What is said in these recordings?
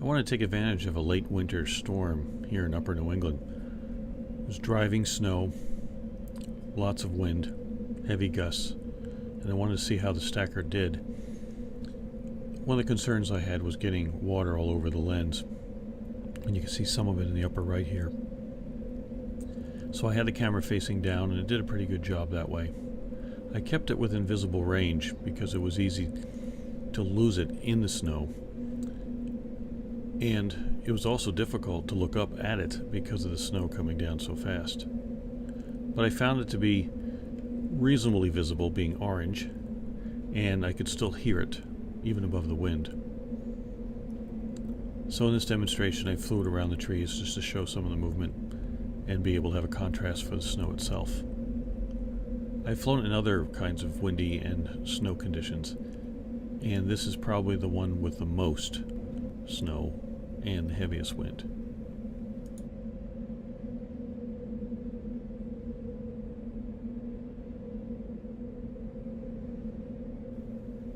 I want to take advantage of a late winter storm here in upper New England. It was driving snow, lots of wind, heavy gusts, and I wanted to see how the Staaker did. One of the concerns I had was getting water all over the lens, and you can see some of it in the upper right here. So I had the camera facing down, and it did a pretty good job that way. I kept it within visible range because it was easy to lose it in the snow. And it was also difficult to look up at it because of the snow coming down so fast. But I found it to be reasonably visible, being orange, and I could still hear it, even above the wind. So in this demonstration I flew it around the trees just to show some of the movement and be able to have a contrast for the snow itself. I've flown in other kinds of windy and snow conditions, and this is probably the one with the most snow and the heaviest wind.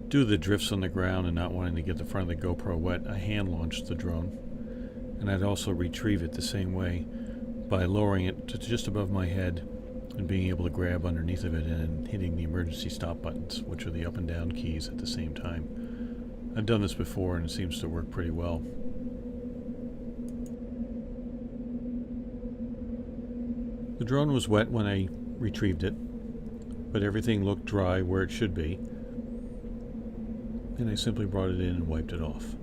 Due to the drifts on the ground and not wanting to get the front of the GoPro wet, I hand launched the drone, and I'd also retrieve it the same way by lowering it to just above my head and being able to grab underneath of it and hitting the emergency stop buttons, which are the up and down keys at the same time. I've done this before and it seems to work pretty well. The drone was wet when I retrieved it, but everything looked dry where it should be, and I simply brought it in and wiped it off.